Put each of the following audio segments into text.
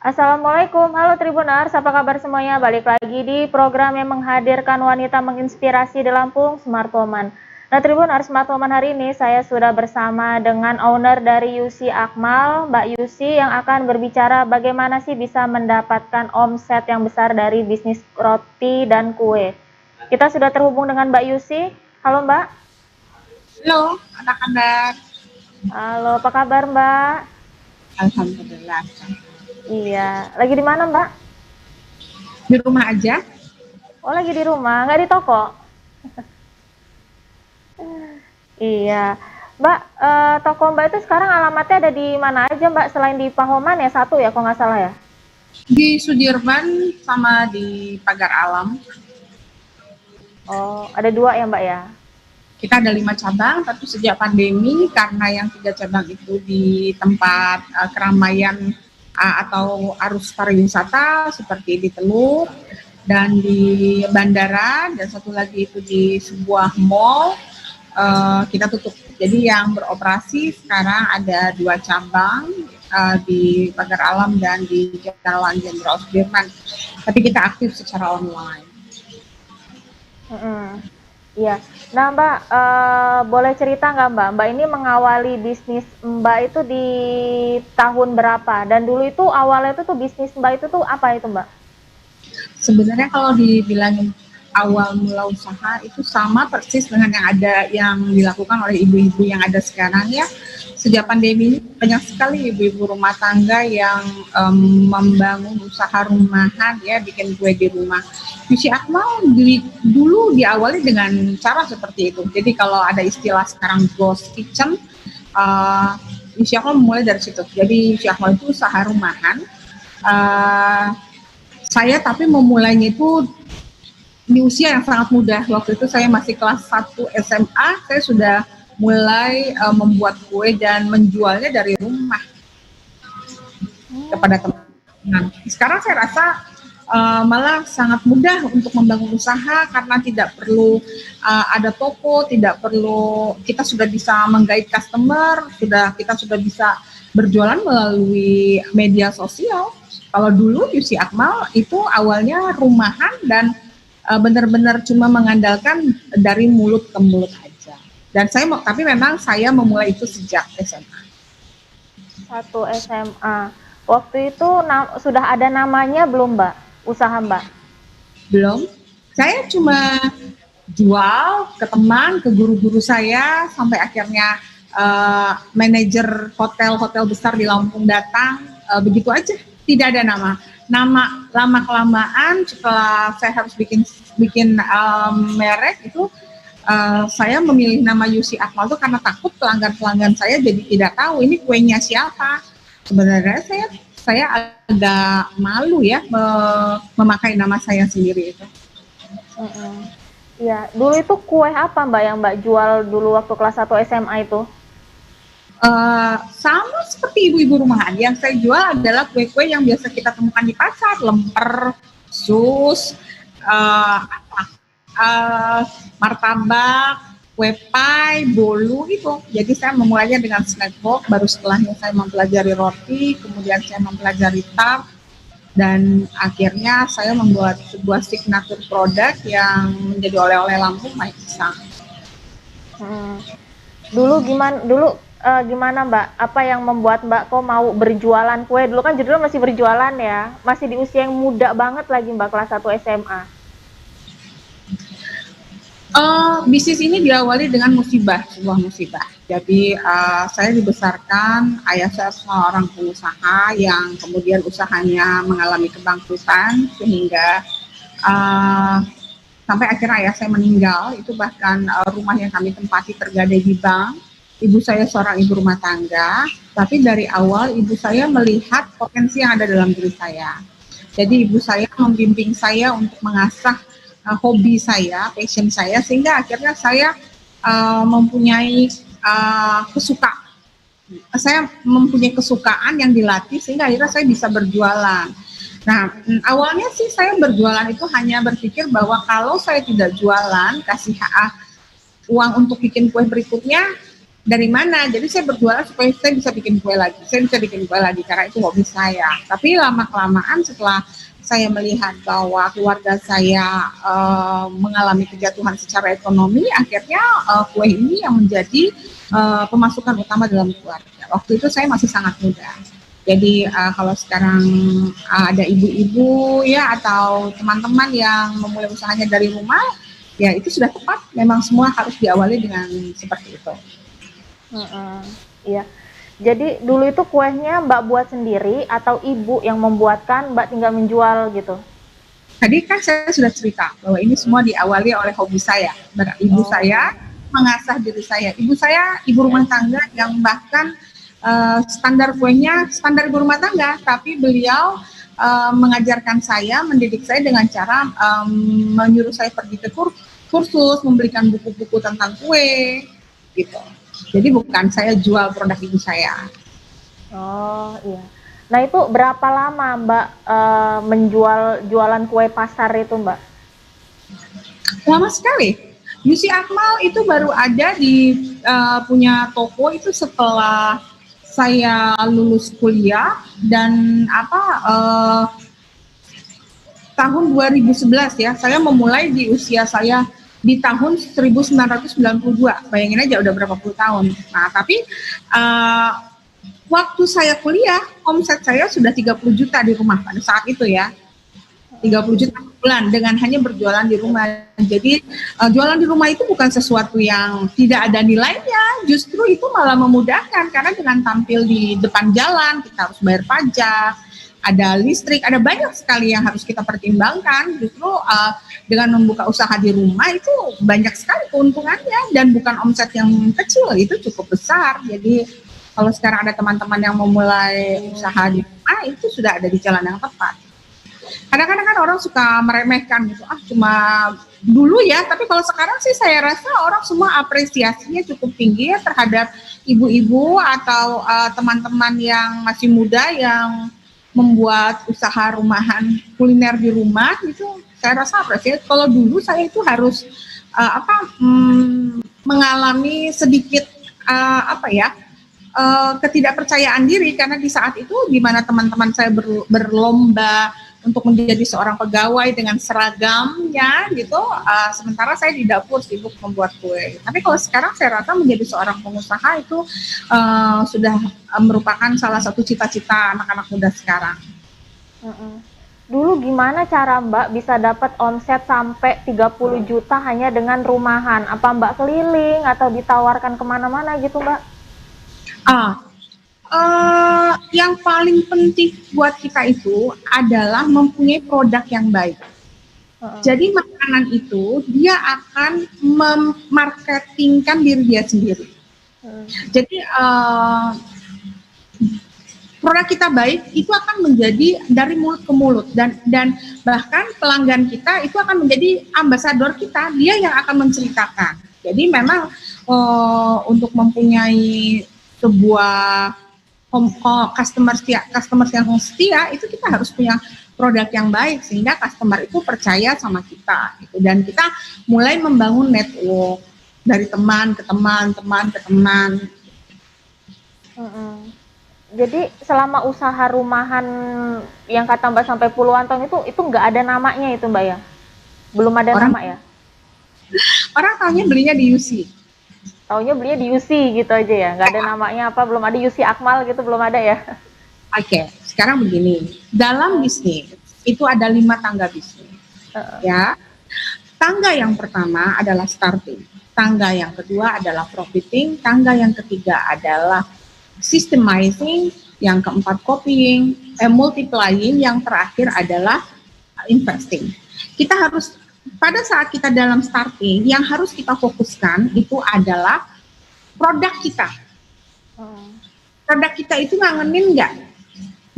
Assalamualaikum, halo Tribuners, apa kabar semuanya? Balik lagi di program yang menghadirkan wanita menginspirasi di Lampung, Smart Woman. Nah Tribuners, Smart Woman hari ini saya sudah bersama dengan owner dari Yusi Akmal, Mbak Yusi yang akan berbicara bagaimana sih bisa mendapatkan omset yang besar dari bisnis roti dan kue. Kita sudah terhubung dengan Mbak Yusi. Halo Mbak. Halo, anak-anak. Halo, apa kabar Mbak? Alhamdulillah. Iya, lagi di mana Mbak? Di rumah aja. Oh lagi di rumah, nggak di toko? Iya. Mbak, toko Mbak itu sekarang alamatnya ada di mana aja Mbak? Selain di Pahoman ya, satu ya kalau nggak salah ya? Di Sudirman sama di Pagar Alam. Oh, ada dua ya Mbak ya? Kita ada 5 cabang, tapi sejak pandemi karena yang 3 cabang itu di tempat keramaian atau arus pariwisata seperti di Teluk dan di bandara, dan satu lagi itu di sebuah mall, kita tutup. Jadi yang beroperasi sekarang ada 2 cabang, di Pagar Alam dan di Jalan Jenderal Sudirman. Tapi kita aktif secara online. Iya. Nah Mbak, boleh cerita nggak Mbak? Mbak ini mengawali bisnis Mbak itu di tahun berapa? Dan dulu itu awalnya itu tuh bisnis Mbak itu tuh apa itu Mbak? Sebenarnya kalau dibilangin awal mula usaha itu sama persis dengan yang dilakukan oleh ibu-ibu yang ada sekarang ya. Sejak pandemi ini banyak sekali ibu-ibu rumah tangga yang membangun usaha rumahan ya, bikin kue di rumah. Yusi Akmal dulu diawali dengan cara seperti itu. Jadi kalau ada istilah sekarang ghost kitchen, Yusi Akmal mulai dari situ. Jadi Yusi Akmal itu usaha rumahan. Saya tapi memulainya itu di usia yang sangat muda. Waktu itu saya masih kelas 1 SMA, saya sudah mulai membuat kue dan menjualnya dari rumah kepada teman-teman. Sekarang saya rasa malah sangat mudah untuk membangun usaha karena tidak perlu ada toko, tidak perlu, kita sudah bisa menggait customer, kita sudah bisa berjualan melalui media sosial. Kalau dulu Yusi Akmal itu awalnya rumahan dan benar-benar cuma mengandalkan dari mulut ke mulut aja. Dan tapi memang saya memulai itu sejak SMA. Satu SMA. Waktu itu sudah ada namanya belum Mbak? Usaha Mbak? Belum. Saya cuma jual ke teman, ke guru-guru saya, sampai akhirnya manajer hotel-hotel besar di Lampung datang, begitu aja. Tidak ada nama. Lama kelamaan setelah saya harus bikin merek itu, saya memilih nama Yusi Akmal itu karena takut pelanggan saya jadi tidak tahu ini kuenya siapa. Sebenarnya saya agak malu ya memakai nama saya sendiri itu. Iya, dulu itu kue apa Mbak yang Mbak jual dulu waktu kelas 1 SMA itu? Sama seperti ibu-ibu rumahan, yang saya jual adalah kue-kue yang biasa kita temukan di pasar, lemper, sus, martabak, kue pie, bolu gitu. Jadi saya memulainya dengan snack box, baru setelahnya saya mempelajari roti, kemudian saya mempelajari tart, dan akhirnya saya membuat sebuah signature produk yang menjadi oleh-oleh Lampung, Maik Pisang. Dulu gimana Mbak? Apa yang membuat Mbak kok mau berjualan kue? Dulu kan judulnya masih berjualan ya, masih di usia yang muda banget lagi Mbak, kelas 1 SMA. Bisnis ini diawali dengan sebuah musibah. Jadi saya dibesarkan, ayah saya seorang pengusaha yang kemudian usahanya mengalami kebangkrutan sehingga sampai akhirnya ayah saya meninggal. Itu bahkan rumah yang kami tempati tergadai di bank. Ibu saya seorang ibu rumah tangga, tapi dari awal ibu saya melihat potensi yang ada dalam diri saya. Jadi ibu saya membimbing saya untuk mengasah hobi saya, passion saya, sehingga akhirnya saya mempunyai kesukaan yang dilatih sehingga akhirnya saya bisa berjualan. Nah, awalnya sih saya berjualan itu hanya berpikir bahwa kalau saya tidak jualan, kasih uang untuk bikin kue berikutnya, dari mana? Jadi saya berjualan supaya saya bisa bikin kue lagi. Saya bisa bikin kue lagi karena itu hobi saya. Tapi lama-kelamaan setelah saya melihat bahwa keluarga saya mengalami kejatuhan secara ekonomi, akhirnya kue ini yang menjadi pemasukan utama dalam keluarga. Waktu itu saya masih sangat muda. Jadi kalau sekarang ada ibu-ibu ya atau teman-teman yang memulai usahanya dari rumah, ya itu sudah tepat. Memang semua harus diawali dengan seperti itu. Iya. Jadi dulu itu kuenya Mbak buat sendiri atau ibu yang membuatkan, Mbak tinggal menjual gitu? Tadi kan saya sudah cerita bahwa ini semua diawali oleh hobi saya. Ibu saya mengasah diri saya. Ibu saya ibu rumah tangga yang bahkan standar kuenya standar ibu rumah tangga, tapi beliau mengajarkan saya, mendidik saya dengan cara menyuruh saya pergi ke kursus, membelikan buku-buku tentang kue, gitu. Jadi bukan saya jual produk ibu saya. Oh iya. Nah itu berapa lama Mbak jualan kue pasar itu Mbak? Lama sekali. Yusi Akmal itu baru ada di punya toko itu setelah saya lulus kuliah dan tahun 2011 ya. Saya memulai di usia saya di tahun 1992, bayangin aja udah berapa puluh tahun. Nah, tapi waktu saya kuliah, omset saya sudah 30 juta di rumah pada saat itu ya. 30 juta per bulan dengan hanya berjualan di rumah. Jadi jualan di rumah itu bukan sesuatu yang tidak ada nilainya, justru itu malah memudahkan karena dengan tampil di depan jalan, kita harus bayar pajak, ada listrik, ada banyak sekali yang harus kita pertimbangkan. Justru dengan membuka usaha di rumah itu banyak sekali keuntungannya dan bukan omset yang kecil, itu cukup besar. Jadi kalau sekarang ada teman-teman yang memulai usaha di rumah itu sudah ada di jalan yang tepat. Kadang-kadang kan orang suka meremehkan gitu, cuma dulu ya, tapi kalau sekarang sih saya rasa orang semua apresiasinya cukup tinggi ya terhadap ibu-ibu atau teman-teman yang masih muda yang membuat usaha rumahan kuliner di rumah itu saya rasa apresiasi. Kalau dulu saya itu harus mengalami sedikit ketidakpercayaan diri karena di saat itu di mana teman-teman saya berlomba untuk menjadi seorang pegawai dengan seragamnya gitu, sementara saya di dapur sibuk membuat kue. Tapi kalau sekarang saya rasa menjadi seorang pengusaha itu sudah merupakan salah satu cita-cita anak-anak muda sekarang. Dulu gimana cara Mbak bisa dapat omset sampai 30 juta hanya dengan rumahan? Apa Mbak keliling atau ditawarkan kemana-mana gitu Mbak? Yang paling penting buat kita itu adalah mempunyai produk yang baik. Jadi makanan itu dia akan memarketingkan diri dia sendiri. Jadi produk kita baik itu akan menjadi dari mulut ke mulut dan bahkan pelanggan kita itu akan menjadi ambasador kita, dia yang akan menceritakan. Jadi memang untuk mempunyai sebuah customer yang setia itu kita harus punya produk yang baik sehingga customer itu percaya sama kita gitu. Dan kita mulai membangun network dari teman ke teman. Jadi selama usaha rumahan yang kata Mbak sampai puluhan tahun itu nggak ada namanya itu Mbak ya? Belum ada nama ya? Orang tahunya belinya di UC. Taunya belinya di UC gitu aja ya, nggak ada namanya apa, belum ada UC Akmal gitu, belum ada ya? Oke, sekarang begini, dalam bisnis itu ada 5 tangga bisnis, ya. Tangga yang pertama adalah starting, tangga yang kedua adalah profiting, tangga yang ketiga adalah systemizing, yang keempat copying, multiplying, yang terakhir adalah investing. Kita harus pada saat kita dalam starting, yang harus kita fokuskan itu adalah produk kita. Produk kita itu ngangenin nggak?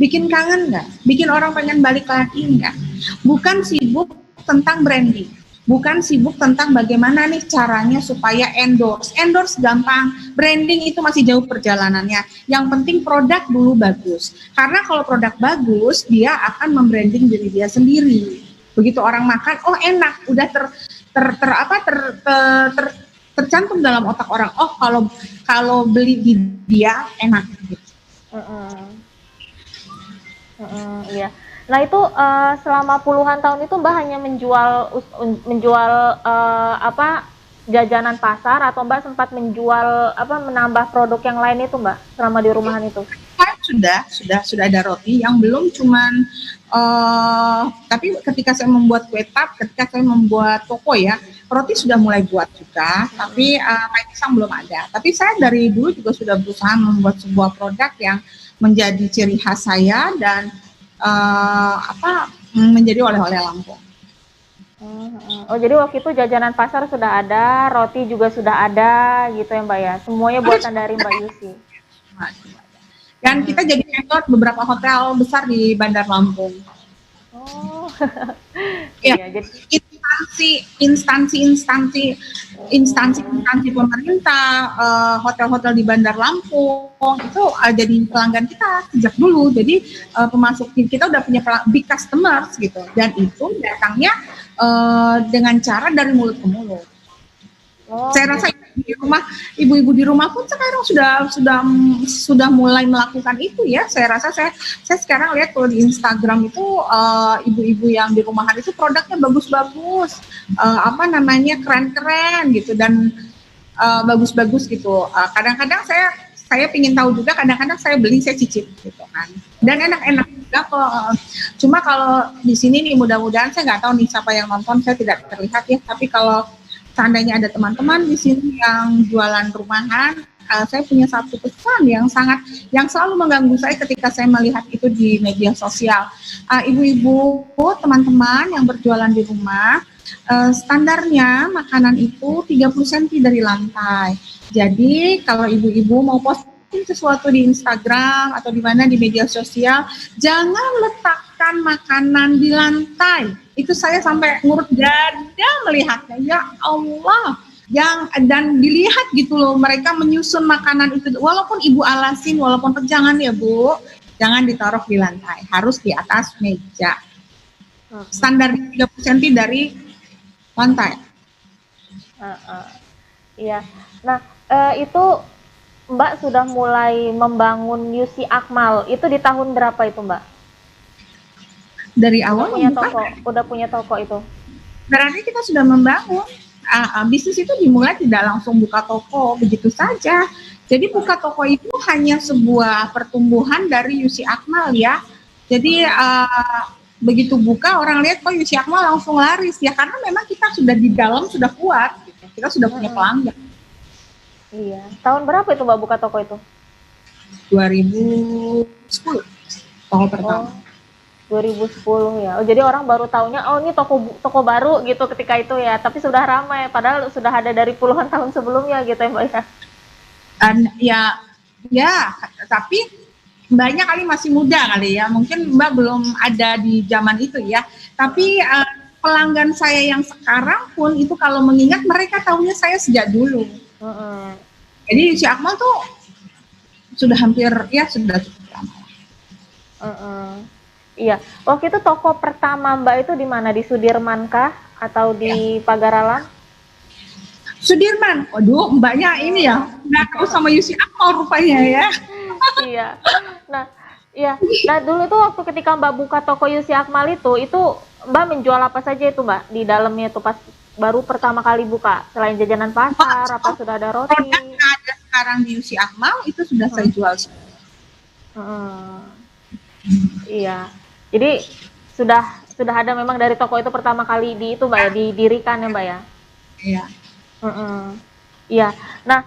Bikin kangen nggak? Bikin orang pengen balik lagi nggak? Bukan sibuk tentang branding. Bukan sibuk tentang bagaimana nih caranya supaya endorse. Endorse gampang, branding itu masih jauh perjalanannya. Yang penting produk dulu bagus. Karena kalau produk bagus, dia akan membranding diri dia sendiri. Begitu orang makan, oh enak, udah tercantum dalam otak orang. Oh, kalau beli di dia enak gitu. Iya. Nah itu selama puluhan tahun itu Mbak hanya menjual apa jajanan pasar atau Mbak sempat menjual apa menambah produk yang lain itu Mbak selama di rumahan itu? Sudah ada roti yang belum cuman tapi ketika saya membuat kue tart, ketika saya membuat toko ya, roti sudah mulai buat juga, tapi pie pisang belum ada. Tapi saya dari dulu juga sudah berusaha membuat sebuah produk yang menjadi ciri khas saya dan menjadi oleh-oleh Lampung. Oh jadi waktu itu jajanan pasar sudah ada, roti juga sudah ada gitu ya Mbak ya, semuanya buatan dari Mbak Yusi. Dan kita jadi endorse beberapa hotel besar di Bandar Lampung. Oh, ya, jadi instansi pemerintah, hotel-hotel di Bandar Lampung itu jadi pelanggan kita sejak dulu. Jadi pemasok kita udah punya big customers gitu, dan itu datangnya dengan cara dari mulut ke mulut. Saya rasa ibu-ibu di rumah pun sekarang sudah mulai melakukan itu ya. Saya rasa saya sekarang lihat kalau di Instagram itu ibu-ibu yang di rumahan itu produknya bagus-bagus, keren-keren gitu dan bagus-bagus gitu. Kadang-kadang saya ingin tahu juga, kadang-kadang saya beli, saya cicip gitu kan. Dan enak-enak juga kok. Cuma kalau di sini nih mudah-mudahan, saya nggak tahu nih siapa yang nonton, saya tidak terlihat ya. Tapi kalau seandainya ada teman-teman di sini yang jualan rumahan, saya punya satu pesan yang selalu mengganggu saya ketika saya melihat itu di media sosial. Ibu-ibu, teman-teman yang berjualan di rumah, standarnya makanan itu 30 cm dari lantai. Jadi kalau ibu-ibu mau posting sesuatu di Instagram atau di mana di media sosial, jangan letakkan makanan di lantai. Itu saya sampai ngurut dada melihatnya, ya Allah, dan dilihat gitu loh, mereka menyusun makanan itu, walaupun ibu alasin, walaupun jangan ya Bu, jangan ditaruh di lantai, harus di atas meja. Standar 30 cm dari lantai. Iya. Nah itu Mbak sudah mulai membangun Yusi Akmal itu di tahun berapa itu Mbak? Dari awal udah punya toko itu. Berarti kita sudah membangun. Bisnis itu dimulai tidak langsung buka toko begitu saja. Jadi buka toko itu hanya sebuah pertumbuhan dari Yusi Akmal ya. Jadi begitu buka orang lihat kok Yusi Akmal langsung laris ya, karena memang kita sudah di dalam sudah kuat gitu. Kita sudah punya pelanggan. Iya. Tahun berapa itu Mbak buka toko itu? 2010. Toko pertama. 2010 ya. Oh, jadi orang baru taunya ini toko baru gitu ketika itu ya. Tapi sudah ramai padahal sudah ada dari puluhan tahun sebelumnya gitu ya Mbak ya. Ya, tapi Mbaknya kali masih muda kali ya. Mungkin Mbak belum ada di zaman itu ya. Tapi pelanggan saya yang sekarang pun itu kalau mengingat mereka tahunya saya sejak dulu. Jadi si Akmal tuh sudah hampir ya sudah cukup lama. Iya, waktu itu toko pertama Mbak itu di mana? Di Sudirman kah atau di Pagaralam? Sudirman. Waduh, Mbaknya ini ya, nggak tahu sama Yusi Akmal rupanya ya. Iya. Nah dulu itu waktu ketika Mbak buka toko Yusi Akmal itu Mbak menjual apa saja itu Mbak di dalamnya itu pas baru pertama kali buka? Selain jajanan pasar, apa sudah ada roti? Produk yang ada sekarang di Yusi Akmal itu sudah saya jual. Iya. Jadi sudah ada memang dari toko itu pertama kali itu Mbak ya didirikan ya Mbak ya. Iya. Iya. Nah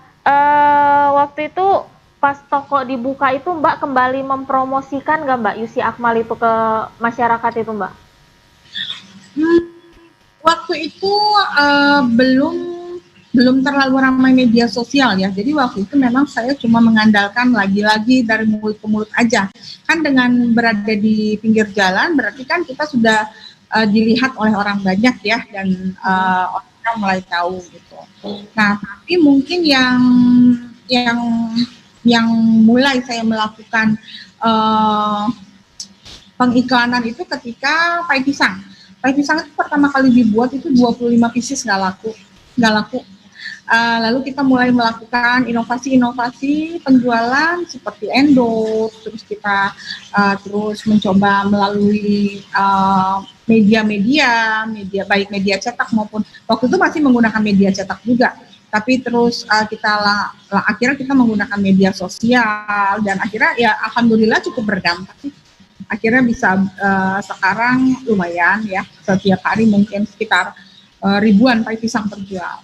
waktu itu pas toko dibuka itu Mbak kembali mempromosikan nggak Mbak Yusi Akmal itu ke masyarakat itu Mbak? Waktu itu belum terlalu ramai media sosial ya. Jadi waktu itu memang saya cuma mengandalkan lagi-lagi dari mulut ke mulut aja. Kan dengan berada di pinggir jalan berarti kan kita sudah dilihat oleh orang banyak ya, dan orang mulai tahu gitu. Nah, tapi mungkin yang mulai saya melakukan pengiklanan itu ketika pie pisang. Pie pisang itu pertama kali dibuat itu 25 pieces nggak laku. lalu kita mulai melakukan inovasi-inovasi penjualan seperti endorse, terus kita terus mencoba melalui media baik media cetak maupun waktu itu masih menggunakan media cetak juga, tapi terus akhirnya kita menggunakan media sosial dan akhirnya ya alhamdulillah cukup berdampak sih. Akhirnya bisa sekarang lumayan ya, setiap hari mungkin sekitar ribuan pai pisang terjual.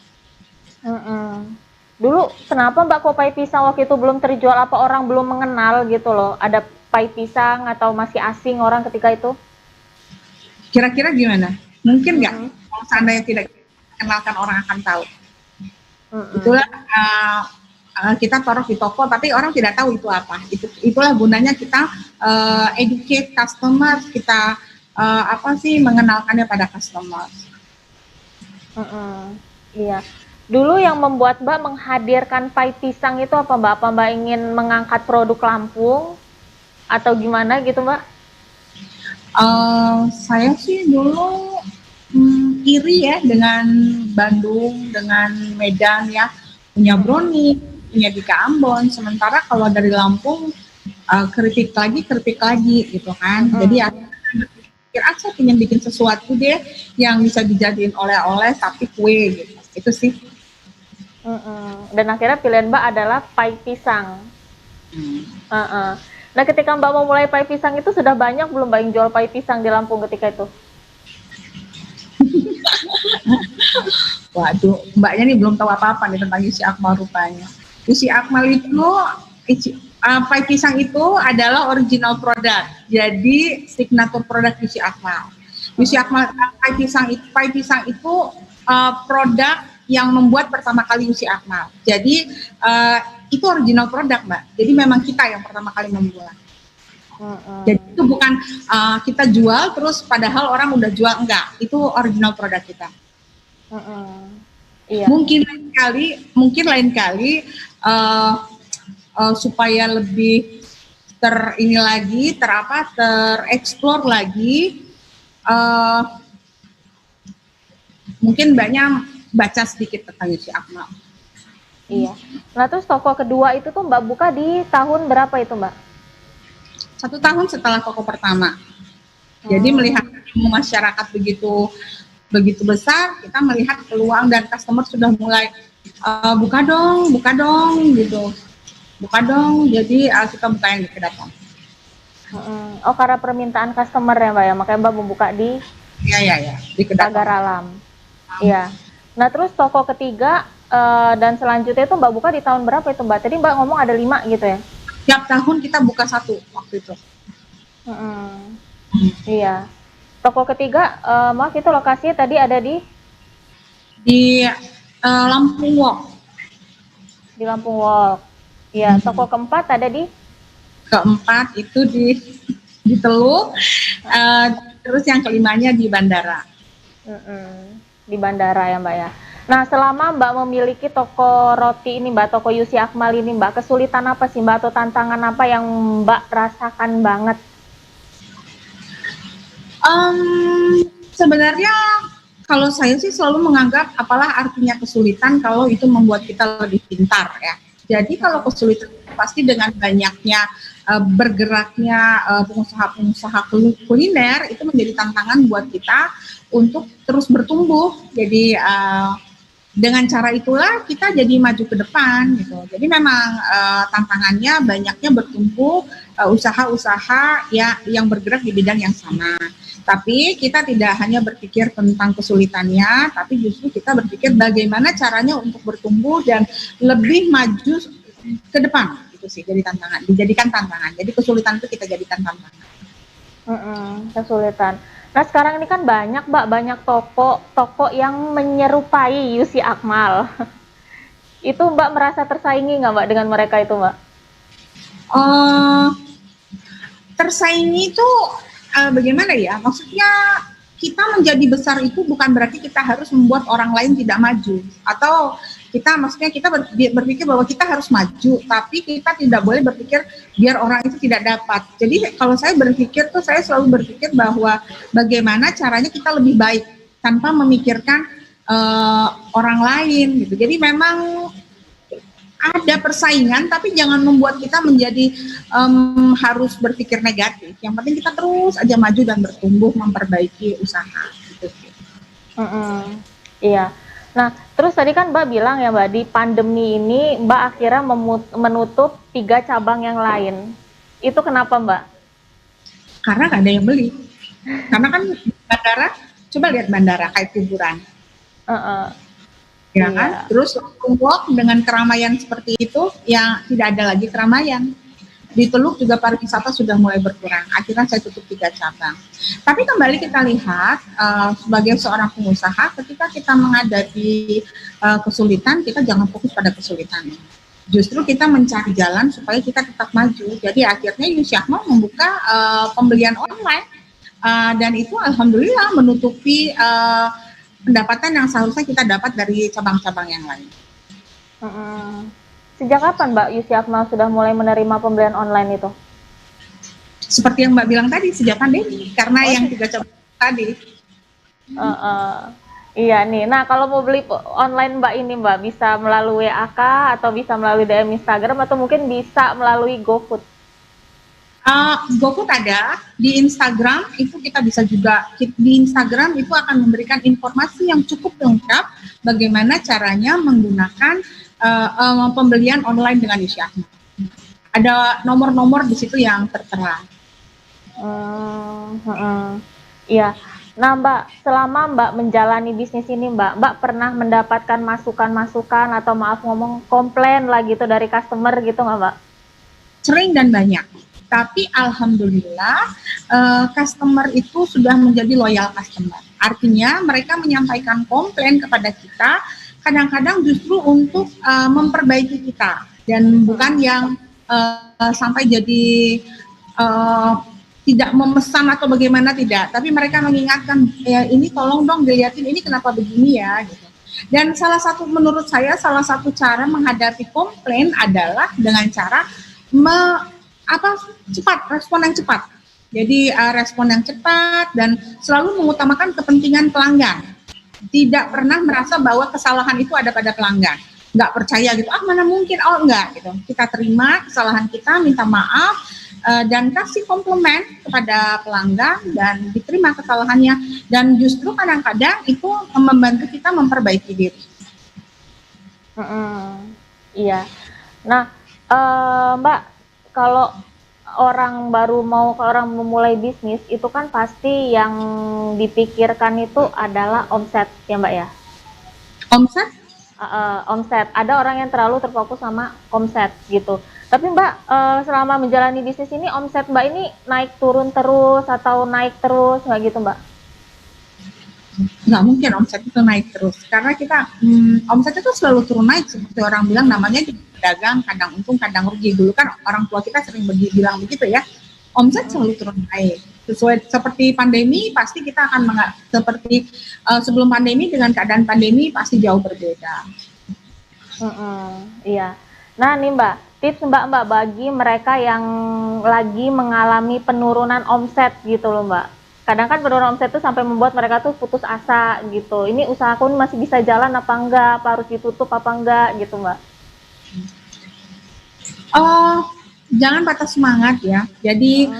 Dulu kenapa Mbak kok pai pisang waktu itu belum terjual? Apa orang belum mengenal gitu loh? Ada pai pisang atau masih asing orang ketika itu? Kira-kira gimana? Mungkin nggak? Kalau seandainya tidak kenalkan orang akan tahu. Itulah kita taruh di toko, tapi orang tidak tahu itu apa. Itulah gunanya kita educate customer, kita mengenalkannya pada customer. Iya. Dulu yang membuat Mbak menghadirkan pai pisang itu apa Mbak? Apa Mbak ingin mengangkat produk Lampung atau gimana gitu Mbak? Saya sih dulu iri ya dengan Bandung, dengan Medan ya, punya brownie, punya di Ambon. Sementara kalau dari Lampung keripik lagi gitu kan. Jadi pikir aja pengen bikin sesuatu deh yang bisa dijadiin oleh-oleh tapi kue gitu. Itu sih. Dan akhirnya pilihan Mbak adalah pai pisang. Nah ketika Mbak mau mulai pai pisang itu sudah banyak belum Mbak yang jual pai pisang di Lampung ketika itu? Waduh, Mbaknya nih belum tahu apa-apa nih tentang Yusi Akmal rupanya. Yusi Akmal itu pai pisang itu adalah original produk. Jadi signature produk Yusi Akmal. Yusi Akmal pai pisang itu produk yang membuat pertama kali Yusi Akmal. Jadi itu original produk Mbak. Jadi memang kita yang pertama kali membuat. Jadi itu bukan kita jual terus padahal orang udah jual, enggak. Itu original produk kita. Iya. Mungkin lain kali supaya lebih tereksplor lagi, mungkin Mbaknya baca sedikit tentang Yusi Akmal. Iya. Nah terus toko kedua itu tuh Mbak buka di tahun berapa itu Mbak? 1 tahun setelah toko pertama. Jadi melihat masyarakat begitu besar, kita melihat peluang dan customer sudah mulai buka dong gitu. Buka dong, jadi kita buka yang di Kedaton. Oh karena permintaan customer ya Mbak ya, makanya Mbak membuka di di Kedaton. Pagar Alam. Iya. Nah terus toko ketiga dan selanjutnya itu Mbak buka di tahun berapa itu Mbak? Tadi Mbak ngomong ada 5 gitu ya? Tiap tahun kita buka 1 waktu itu. Iya. Toko ketiga, maaf itu lokasinya tadi ada di Lampung Walk. Di Lampung Walk. Iya. Toko keempat ada di? Keempat itu di Teluk. Terus yang kelimanya di Bandara. Di Bandara ya Mbak ya. Nah selama Mbak memiliki toko roti ini Mbak, toko Yusi Akmal ini Mbak, kesulitan apa sih Mbak atau tantangan apa yang Mbak rasakan banget? Sebenarnya kalau saya sih selalu menganggap apalah artinya kesulitan kalau itu membuat kita lebih pintar ya. Jadi kalau kesulitan pasti dengan banyaknya bergeraknya pengusaha-pengusaha kuliner itu menjadi tantangan buat kita untuk terus bertumbuh. Jadi dengan cara itulah kita jadi maju ke depan gitu. Jadi memang tantangannya banyaknya bertumbuh usaha-usaha yang bergerak di bidang yang sama. Tapi kita tidak hanya berpikir tentang kesulitannya, tapi justru kita berpikir bagaimana caranya untuk bertumbuh dan lebih maju ke depan. Itu sih jadi tantangan, dijadikan tantangan. Jadi kesulitan itu kita jadikan tantangan. Kesulitan. Nah sekarang ini kan banyak Mbak, banyak toko yang menyerupai Yusi Akmal. Itu Mbak merasa tersaingi nggak Mbak dengan mereka itu Mbak? Tersaingi itu bagaimana ya? Maksudnya kita menjadi besar itu bukan berarti kita harus membuat orang lain tidak maju. Atau kita berpikir bahwa kita harus maju, tapi kita tidak boleh berpikir biar orang itu tidak dapat. Jadi kalau saya berpikir saya selalu berpikir bahwa bagaimana caranya kita lebih baik tanpa memikirkan orang lain gitu. Jadi memang ada persaingan, tapi jangan membuat kita menjadi harus berpikir negatif. Yang penting kita terus aja maju dan bertumbuh, memperbaiki usaha. Gitu. Iya. Nah, terus tadi kan Mbak bilang ya Mbak, di pandemi ini Mbak akhirnya menutup 3 cabang yang lain. Itu kenapa Mbak? Karena nggak ada yang beli. Karena kan bandara, coba lihat bandara kayak kuburan. Ya kan? Terus walk dengan keramaian seperti itu, yang tidak ada lagi keramaian. Di Teluk juga pariwisata sudah mulai berkurang. Akhirnya saya tutup 3 cabang. Tapi kembali kita lihat, sebagai seorang pengusaha, ketika kita menghadapi kesulitan, kita jangan fokus pada kesulitan. Justru kita mencari jalan supaya kita tetap maju. Jadi akhirnya Yusyahma membuka pembelian online, dan itu alhamdulillah menutupi pendapatan yang seharusnya kita dapat dari cabang-cabang yang lain. Sejak kapan Mbak Yusyahma sudah mulai menerima pembelian online itu? Seperti yang Mbak bilang tadi, sejak pandemi, karena yang 3 cabang tadi. Iya nih, nah kalau mau beli online Mbak ini Mbak, bisa melalui WA atau bisa melalui DM Instagram atau mungkin bisa melalui GoFood? GoFood ada, di Instagram itu kita bisa juga, di Instagram itu akan memberikan informasi yang cukup lengkap bagaimana caranya menggunakan pembelian online dengan Yusyahma. Ada nomor-nomor di situ yang tertera. Iya. Nah Mbak, selama Mbak menjalani bisnis ini Mbak pernah mendapatkan masukan-masukan atau maaf ngomong komplain lah gitu dari customer gitu nggak Mbak? Sering dan banyak. Tapi alhamdulillah customer itu sudah menjadi loyal customer. Artinya mereka menyampaikan komplain kepada kita, kadang-kadang justru untuk memperbaiki kita, dan bukan yang sampai jadi tidak memesan atau bagaimana, tidak. Tapi mereka mengingatkan, ya ini tolong dong dilihatin ini kenapa begini ya gitu. Dan menurut saya salah satu cara menghadapi komplain adalah dengan cara cepat, respon yang cepat. Jadi respon yang cepat dan selalu mengutamakan kepentingan pelanggan. Tidak pernah merasa bahwa kesalahan itu ada pada pelanggan. Nggak percaya gitu, mana mungkin, enggak gitu. Kita terima kesalahan kita, minta maaf, dan kasih komplimen kepada pelanggan dan diterima kesalahannya. Dan justru kadang-kadang itu membantu kita memperbaiki diri. Iya. Nah, Mbak, kalau orang memulai bisnis itu kan pasti yang dipikirkan itu adalah omset ya Mbak ya? Omset? Omset. Ada orang yang terlalu terfokus sama omset gitu. Tapi Mbak, selama menjalani bisnis ini omset Mbak ini naik turun terus atau naik terus nggak gitu Mbak? Nggak mungkin omset itu naik terus, karena kita omset itu selalu turun naik, seperti orang bilang namanya dagang, kadang untung kadang rugi. Dulu kan orang tua kita sering bilang begitu ya, omset selalu turun naik. Seperti pandemi pasti kita akan seperti sebelum pandemi dengan keadaan pandemi pasti jauh berbeda. Iya. Nah nih Mbak, tips Mbak bagi mereka yang lagi mengalami penurunan omset gitu loh Mbak. Kadang kan penurunan omset itu sampai membuat mereka tuh putus asa gitu. Ini usahaku masih bisa jalan apa enggak, apa harus ditutup apa enggak gitu Mbak. Jangan patah semangat ya. Jadi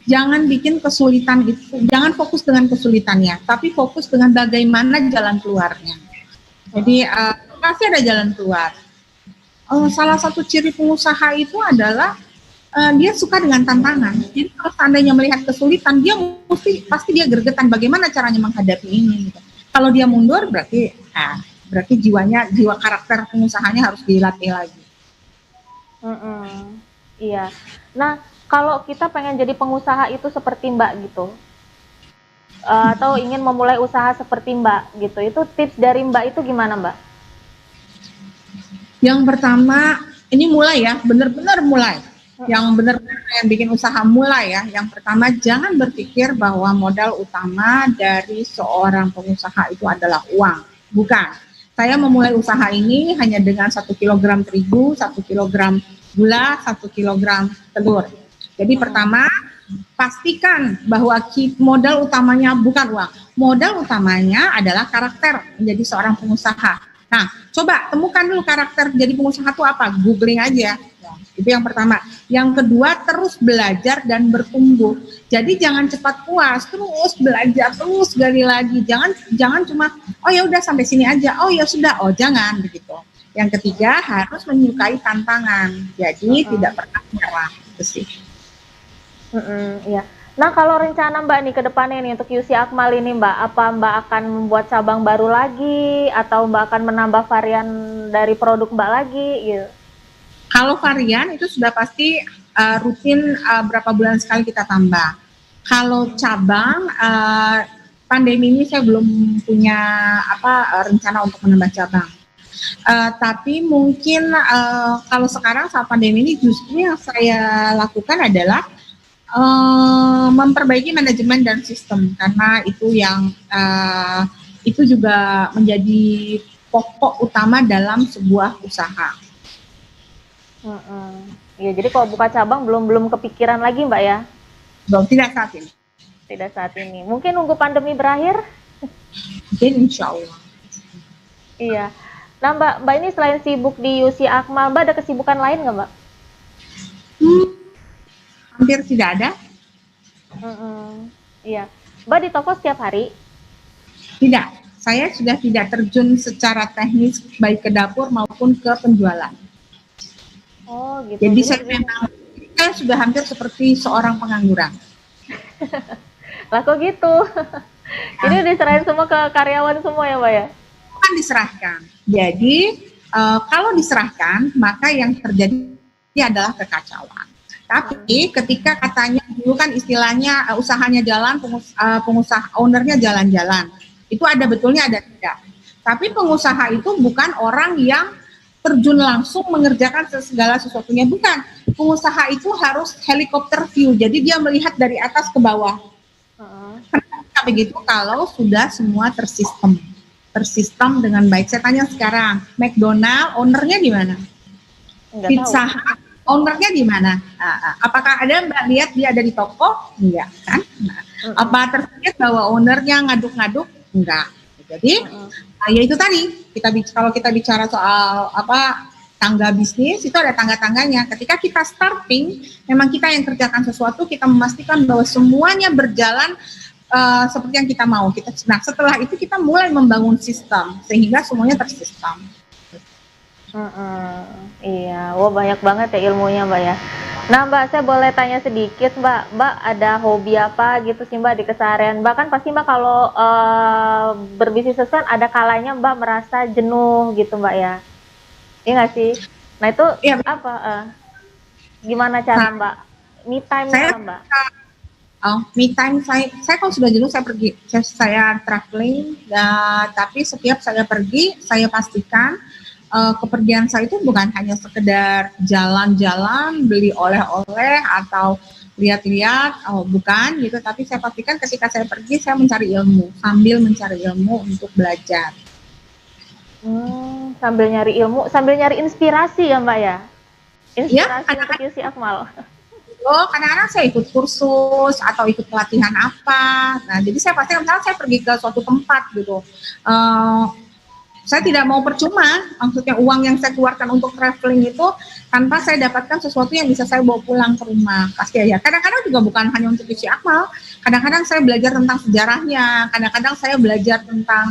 jangan bikin kesulitan itu, jangan fokus dengan kesulitannya, tapi fokus dengan bagaimana jalan keluarnya. Jadi pasti ada jalan keluar. Salah satu ciri pengusaha itu adalah dia suka dengan tantangan. Jadi kalau seandainya melihat kesulitan, dia pasti dia gregetan bagaimana caranya menghadapi ini. Gitu. Kalau dia mundur berarti jiwa karakter pengusahanya harus dilatih lagi. Iya. Nah kalau kita pengen jadi pengusaha itu seperti Mbak gitu, atau ingin memulai usaha seperti Mbak gitu, itu tips dari Mbak itu gimana Mbak? Yang pertama, ini mulai ya, benar-benar mulai. Yang benar-benar yang bikin usaha mulai ya. Yang pertama, jangan berpikir bahwa modal utama dari seorang pengusaha itu adalah uang. Bukan. Saya memulai usaha ini hanya dengan 1 kilogram terigu, 1 kilogram gula, 1 kilogram telur. Jadi pertama, pastikan bahwa modal utamanya bukan uang. modal utamanya adalah karakter menjadi seorang pengusaha. Nah, coba temukan dulu karakter jadi pengusaha itu apa, googling aja. Itu yang pertama. Yang kedua, terus belajar dan bertumbuh. Jadi jangan cepat puas, terus belajar, terus gali lagi. Jangan cuma oh ya udah sampai sini aja. Oh ya sudah, oh jangan begitu. Yang ketiga, harus menyukai tantangan. Jadi tidak pernah menyerah. Itu sih. Iya. Nah, kalau rencana Mbak nih ke depannya nih untuk UC Akmal ini Mbak, apa Mbak akan membuat cabang baru lagi atau Mbak akan menambah varian dari produk Mbak lagi gitu? Kalau varian itu sudah pasti rutin berapa bulan sekali kita tambah. Kalau cabang pandemi ini saya belum punya rencana untuk menambah cabang. Tapi mungkin kalau sekarang saat pandemi ini justru yang saya lakukan adalah memperbaiki manajemen dan sistem, karena itu yang itu juga menjadi pokok utama dalam sebuah usaha. Iya, jadi kalau buka cabang belum kepikiran lagi Mbak ya? Belum, tidak saat ini. Tidak saat ini. Mungkin nunggu pandemi berakhir? Mungkin insya Allah. Iya. Nah Mbak ini selain sibuk di UC Akmal, Mbak ada kesibukan lain nggak Mbak? Hampir tidak ada. Iya. Mbak di toko setiap hari? Tidak. Saya sudah tidak terjun secara teknis baik ke dapur maupun ke penjualan. Oh gitu. Jadi saya sudah hampir seperti seorang pengangguran. Lah kok gitu? Ini diserahin semua ke karyawan semua ya Mbak ya? Kan diserahkan. Jadi kalau diserahkan maka yang terjadi adalah kekacauan. Tapi ketika katanya dulu kan istilahnya usahanya jalan, pengusaha ownernya jalan-jalan. Itu ada betulnya ada tidak. Tapi pengusaha itu bukan orang yang terjun langsung mengerjakan segala sesuatunya, bukan. Pengusaha itu harus helikopter view, jadi dia melihat dari atas ke bawah. Kenapa begitu? Kalau sudah semua tersistem dengan baik. Saya tanya sekarang, McDonald ownernya di mana? Pizza Hut ownernya di mana? Apakah ada Mbak lihat dia ada di toko? Enggak kan? Apa terlihat bahwa ownernya ngaduk-ngaduk? Enggak. Jadi ya itu tadi kalau kita bicara soal tangga bisnis itu ada tangga-tangganya. Ketika kita starting, memang kita yang kerjakan sesuatu, kita memastikan bahwa semuanya berjalan seperti yang kita mau. Nah setelah itu kita mulai membangun sistem sehingga semuanya tersistem. Iya, wah banyak banget ya ilmunya Mbak ya. Nah Mbak, saya boleh tanya sedikit Mbak ada hobi apa gitu sih Mbak di keseharian Mbak? Kan pasti Mbak kalau berbisnis kan ada kalanya Mbak merasa jenuh gitu Mbak ya. Iya nggak sih? Nah itu ya, gimana cara Mbak? Me time Mbak? Me time saya kalau sudah jenuh saya pergi, saya traveling, tapi setiap saya pergi saya pastikan kepergian saya itu bukan hanya sekedar jalan-jalan, beli oleh-oleh atau lihat-lihat, bukan gitu, tapi saya pastikan ketika saya pergi saya mencari ilmu, sambil mencari ilmu untuk belajar. Sambil nyari ilmu, sambil nyari inspirasi ya Mbak ya? Inspirasi ya, untuk UC Akmal. Kadang-kadang saya ikut kursus atau ikut pelatihan apa. Nah, jadi saya pasti misalnya saya pergi ke suatu tempat gitu. Saya tidak mau percuma, maksudnya uang yang saya keluarkan untuk traveling itu tanpa saya dapatkan sesuatu yang bisa saya bawa pulang ke rumah. Pasti ya. Kadang-kadang juga bukan hanya untuk UC Akmal. Kadang-kadang saya belajar tentang sejarahnya. Kadang-kadang saya belajar tentang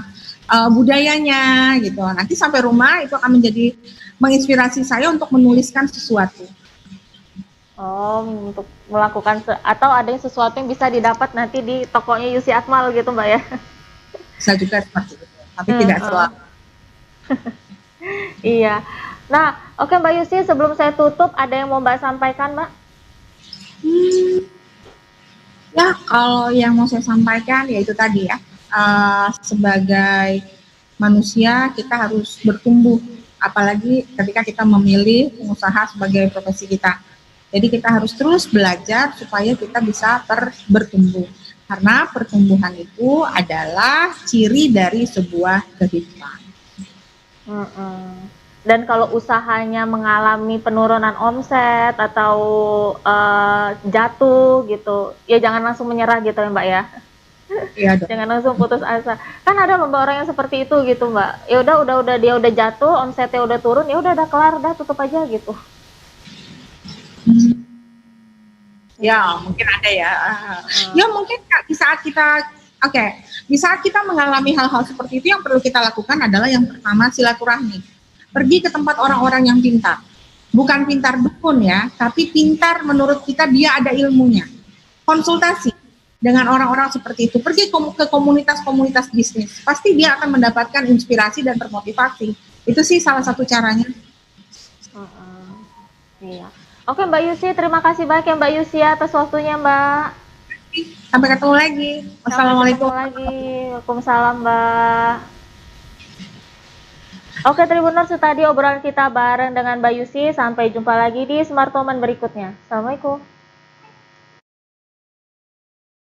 budayanya gitu. Nanti sampai rumah itu akan menjadi menginspirasi saya untuk menuliskan sesuatu. Untuk melakukan atau ada yang sesuatu yang bisa didapat nanti di tokonya UC Akmal gitu Mbak ya? Bisa juga seperti itu, tapi tidak selalu. Iya. Nah, oke Mbak Yusi, sebelum saya tutup ada yang mau Mbak sampaikan Mbak? Ya, kalau yang mau saya sampaikan ya itu tadi ya, sebagai manusia kita harus bertumbuh, apalagi ketika kita memilih pengusaha sebagai profesi kita. Jadi kita harus terus belajar supaya kita bisa bertumbuh. Karena pertumbuhan itu adalah ciri dari sebuah kehidupan. Dan kalau usahanya mengalami penurunan omset atau jatuh gitu, ya jangan langsung menyerah gitu ya Mbak ya? Iya dong. Jangan langsung putus asa. Kan ada loh Mbak orang yang seperti itu gitu Mbak. Ya udah dia udah jatuh, omsetnya udah turun, ya udah kelar, udah tutup aja gitu. Hmm. Iya. Ya, mungkin ada ya. Ya mungkin Kak, oke, di saat kita mengalami hal-hal seperti itu yang perlu kita lakukan adalah yang pertama silaturahmi. Pergi ke tempat orang-orang yang pintar. Bukan pintar dukun ya, tapi pintar menurut kita dia ada ilmunya. Konsultasi dengan orang-orang seperti itu. Pergi ke komunitas-komunitas bisnis. Pasti dia akan mendapatkan inspirasi dan termotivasi. Itu sih salah satu caranya. Iya. Oke Mbak Yusi, terima kasih banyak ya Mbak Yusi atas waktunya Mbak. Sampai ketemu lagi. Wassalamualaikum. Sampai ketemu lagi. Waalaikumsalam Mbak. Oke Tribuners, itu tadi obrolan kita bareng dengan Mbak Yusi. Sampai jumpa lagi di Smart Moment berikutnya. Assalamualaikum.